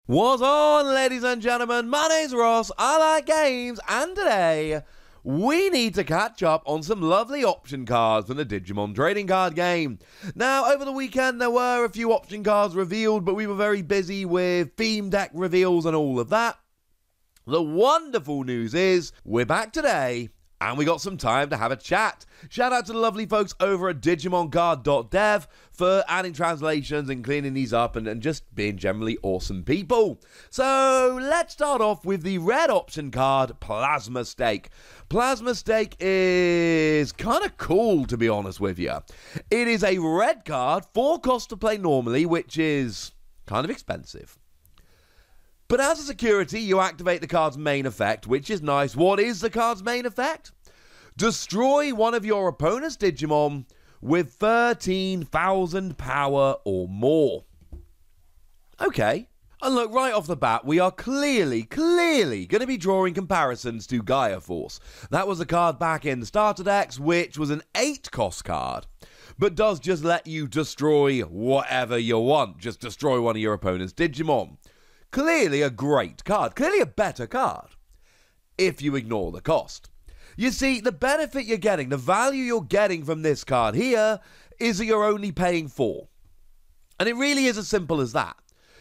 What's on, ladies and gentlemen? My name's Ross, I like games, and today we need to catch up on some lovely option cards from the Digimon trading card game. Now, over the weekend there were a few option cards revealed, but we were very busy with theme deck reveals and all of that. The wonderful news is, we're back today, and we got some time to have a chat. Shout out to the lovely folks over at DigimonCard.dev for adding translations and cleaning these up and just being generally awesome people. So let's start off with the red option card, Plasma Stake. Plasma Stake is kind of cool, to be honest with you. It is a red card, 4 cost to play normally, which is kind of expensive. But as a security, you activate the card's main effect, which is nice. What is the card's main effect? Destroy one of your opponent's Digimon with 13,000 power or more. Okay. And look, right off the bat, we are clearly going to be drawing comparisons to Gaia Force. That was a card back in the starter decks, which was an 8-cost card, but does just let you destroy whatever you want. Just destroy one of your opponent's Digimon. Clearly a great card, clearly a better card, if you ignore the cost. You see, the benefit you're getting, the value you're getting from this card here, is that you're only paying 4. And it really is as simple as that.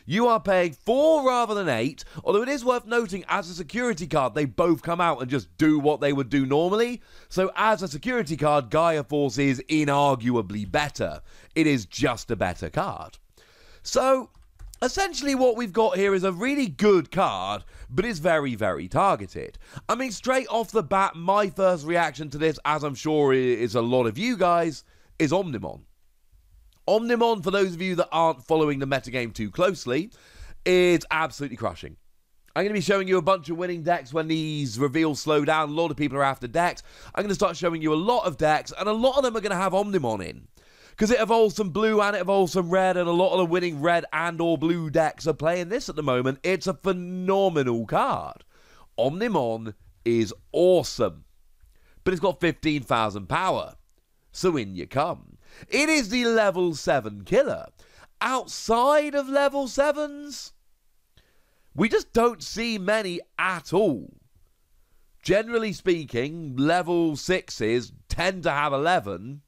You are paying 4 rather than 8, although it is worth noting, as a security card, they both come out and just do what they would do normally. So as a security card, Gaia Force is inarguably better. It is just a better card. So essentially what we've got here is a really good card, but it's very, very targeted. I mean, straight off the bat, my first reaction to this, as I'm sure is a lot of you guys, is Omnimon. Omnimon, for those of you that aren't following the metagame too closely, is absolutely crushing. I'm going to be showing you a bunch of winning decks when these reveals slow down. A lot of people are after decks. I'm going to start showing you a lot of decks, and a lot of them are going to have Omnimon in, because it evolves some blue and it evolves some red, and a lot of the winning red and or blue decks are playing this at the moment. It's a phenomenal card. Omnimon is awesome, but it's got 15,000 power, so in you come. It is the level 7 killer. Outside of level 7s, we just don't see many at all. Generally speaking, level 6s tend to have 11,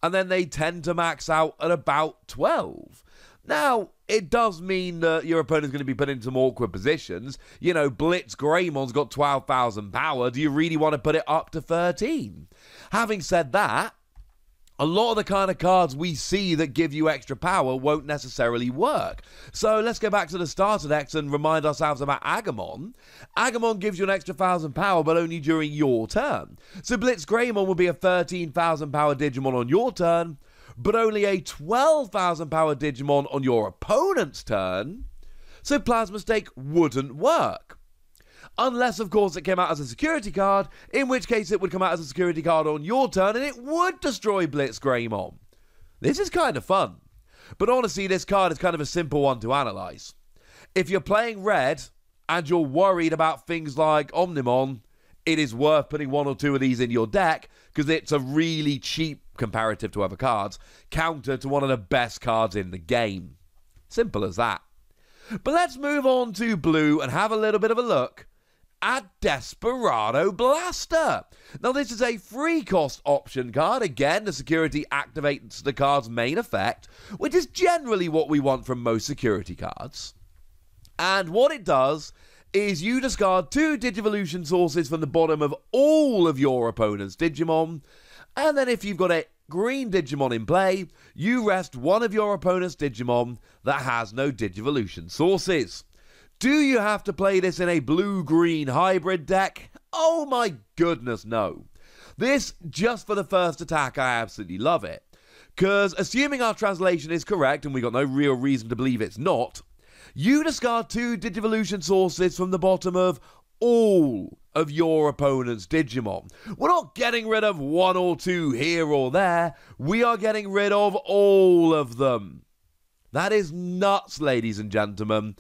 and then they tend to max out at about 12. Now, it does mean that your opponent's going to be put into some awkward positions. You know, Blitz Greymon's got 12,000 power. Do you really want to put it up to 13? Having said that, a lot of the kind of cards we see that give you extra power won't necessarily work. So let's go back to the starter decks and remind ourselves about Agumon. Agumon gives you an extra 1,000 power, but only during your turn. So Blitz Greymon will be a 13,000 power Digimon on your turn, but only a 12,000 power Digimon on your opponent's turn. So Plasma Stake wouldn't work. Unless, of course, it came out as a security card, in which case it would come out as a security card on your turn, and it would destroy Blitz Greymon. This is kind of fun. But honestly, this card is kind of a simple one to analyze. If you're playing red, and you're worried about things like Omnimon, it is worth putting 1 or 2 of these in your deck, because it's a really cheap, comparative to other cards, counter to one of the best cards in the game. Simple as that. But let's move on to blue and have a little bit of a look at Desperado Blaster. Now, this is a 3-cost option card. Again, the security activates the card's main effect, which is generally what we want from most security cards. And what it does is you discard 2 Digivolution sources from the bottom of all of your opponent's Digimon, and then if you've got a green Digimon in play, you rest one of your opponent's Digimon that has no Digivolution sources. Do you have to play this in a blue-green hybrid deck? Oh my goodness, no. This, just for the first attack, I absolutely love it. Because, assuming our translation is correct, and we got no real reason to believe it's not, you discard 2 Digivolution sources from the bottom of all of your opponent's Digimon. We're not getting rid of 1 or 2 here or there. We are getting rid of all of them. That is nuts, ladies and gentlemen.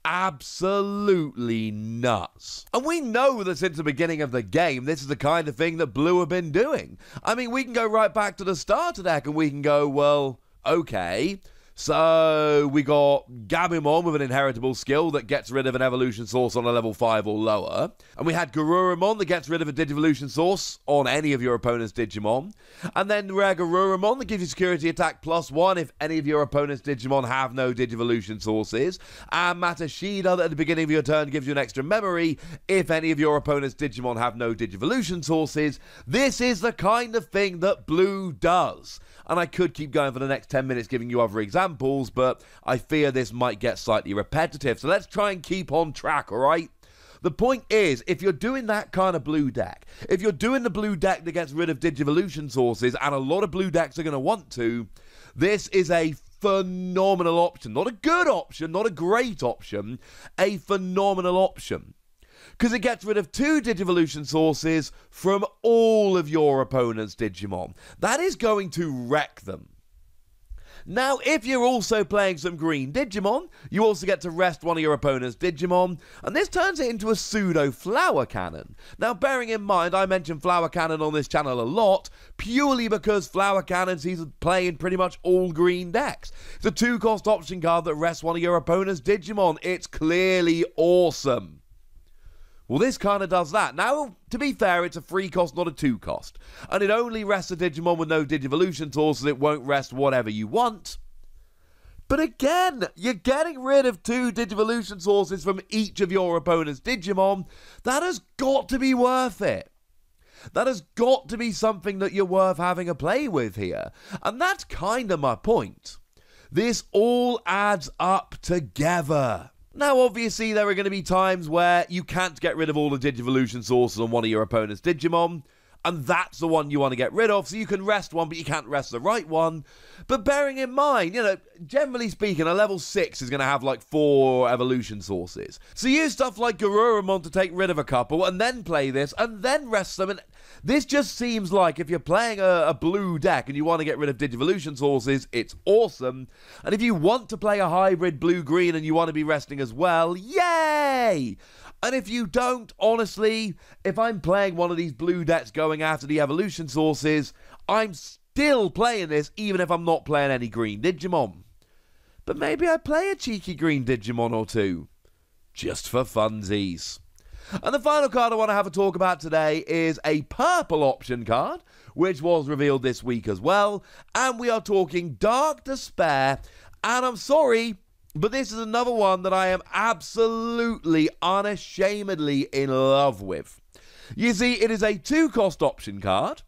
Absolutely nuts. And we know that since the beginning of the game, this is the kind of thing that Blue have been doing. I mean, we can go right back to the starter deck and we can go, well, okay, So we got Gabumon with an inheritable skill that gets rid of an evolution source on a level 5 or lower. And we had Garurumon that gets rid of a Digivolution source on any of your opponent's Digimon. And then Rare Garurumon that gives you security attack +1 if any of your opponent's Digimon have no Digivolution sources. And Matashida that at the beginning of your turn gives you an extra memory if any of your opponent's Digimon have no Digivolution sources. This is the kind of thing that Blue does. And I could keep going for the next 10 minutes giving you other examples, but I fear this might get slightly repetitive. So let's try and keep on track, alright? The point is, if you're doing that kind of blue deck, if you're doing the blue deck that gets rid of Digivolution sources, and a lot of blue decks are going to want to, this is a phenomenal option. Not a good option, not a great option, a phenomenal option. Because it gets rid of 2 Digivolution sources from all of your opponent's Digimon. That is going to wreck them. Now, if you're also playing some green Digimon, you also get to rest one of your opponent's Digimon, and this turns it into a pseudo Flower Cannon. Now, bearing in mind, I mention Flower Cannon on this channel a lot, purely because Flower Cannon sees play in pretty much all green decks. It's a 2-cost option card that rests one of your opponent's Digimon. It's clearly awesome. Well, this kind of does that. Now, to be fair, it's a 3-cost, not a 2-cost. And it only rests a Digimon with no Digivolution sources. It won't rest whatever you want. But again, you're getting rid of 2 Digivolution sources from each of your opponent's Digimon. That has got to be worth it. That has got to be something that you're worth having a play with here. And that's kind of my point. This all adds up together. Now, obviously, there are going to be times where you can't get rid of all the Digivolution sources on one of your opponent's Digimon, and that's the one you want to get rid of, so you can rest one, but you can't rest the right one. But bearing in mind, you know, generally speaking, a level 6 is going to have like 4 evolution sources. So use stuff like Garurumon to take rid of a couple, and then play this, and then rest them, and this just seems like if you're playing a blue deck and you want to get rid of Digivolution sources, it's awesome. And if you want to play a hybrid blue-green and you want to be resting as well, yay! And if you don't, honestly, if I'm playing one of these blue decks going after the evolution sources, I'm still playing this even if I'm not playing any green Digimon. But maybe I play a cheeky green Digimon or two, just for funsies. And the final card I want to have a talk about today is a purple option card, which was revealed this week as well. And we are talking Dark Despair. And I'm sorry, but this is another one that I am absolutely, unashamedly in love with. You see, it is a 2-cost option card.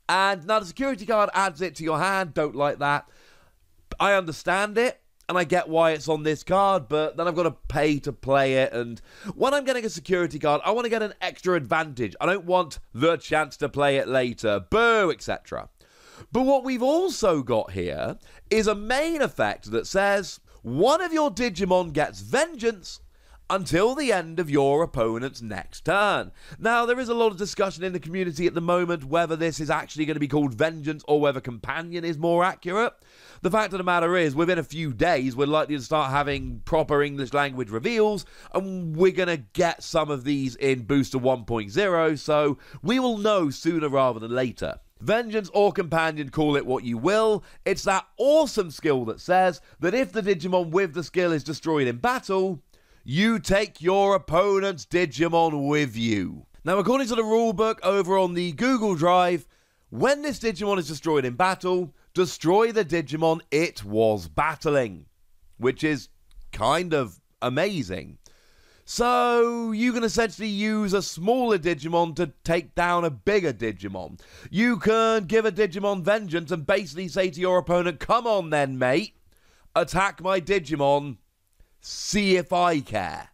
And now the security card adds it to your hand. Don't like that. I understand it. And I get why it's on this card, but then I've got to pay to play it, and when I'm getting a security card, I want to get an extra advantage. I don't want the chance to play it later, boo, etc. But what we've also got here is a main effect that says, one of your Digimon gets Vengeance until the end of your opponent's next turn. Now, there is a lot of discussion in the community at the moment whether this is actually going to be called Vengeance or whether Companion is more accurate. The fact of the matter is, within a few days, we're likely to start having proper English language reveals, and we're going to get some of these in Booster 1.0, so we will know sooner rather than later. Vengeance or Companion, call it what you will, it's that awesome skill that says that if the Digimon with the skill is destroyed in battle, you take your opponent's Digimon with you. Now, according to the rulebook over on the Google Drive, when this Digimon is destroyed in battle, destroy the Digimon it was battling, which is kind of amazing. So you can essentially use a smaller Digimon to take down a bigger Digimon. You can give a Digimon Vengeance and basically say to your opponent, come on then, mate, attack my Digimon, see if I care.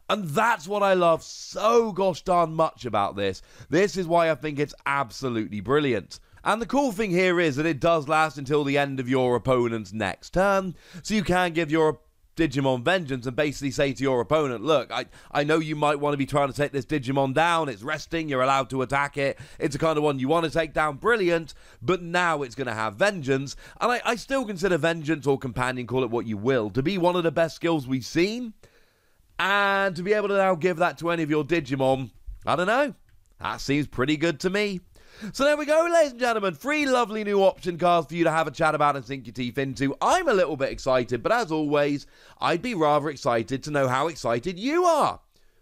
And that's what I love so gosh darn much about this. This is why I think it's absolutely brilliant. And the cool thing here is that it does last until the end of your opponent's next turn. So you can give your Digimon Vengeance and basically say to your opponent, look, I know you might want to be trying to take this Digimon down. It's resting. You're allowed to attack it. It's the kind of one you want to take down. Brilliant. But now it's going to have Vengeance. And I still consider Vengeance or Companion, call it what you will, to be one of the best skills we've seen. And to be able to now give that to any of your Digimon, I don't know. That seems pretty good to me. So there we go, ladies and gentlemen. 3 lovely new option cards for you to have a chat about and sink your teeth into. I'm a little bit excited, but as always, I'd be rather excited to know how excited you are.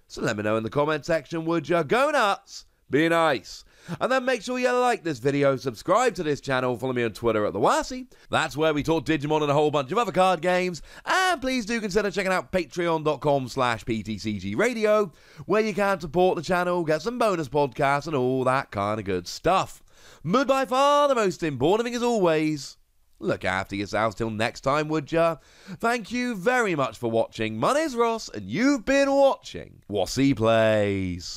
So let me know in the comment section, would ya? Go nuts, be nice. And then make sure you like this video, subscribe to this channel, follow me on Twitter at the Wassy. That's where we talk Digimon and a whole bunch of other card games. And please do consider checking out patreon.com/PTCG Radio, where you can support the channel, get some bonus podcasts and all that kind of good stuff. But by far the most important thing as always, look after yourselves till next time, would ya? Thank you very much for watching. My name's Ross, and you've been watching Wassy Plays.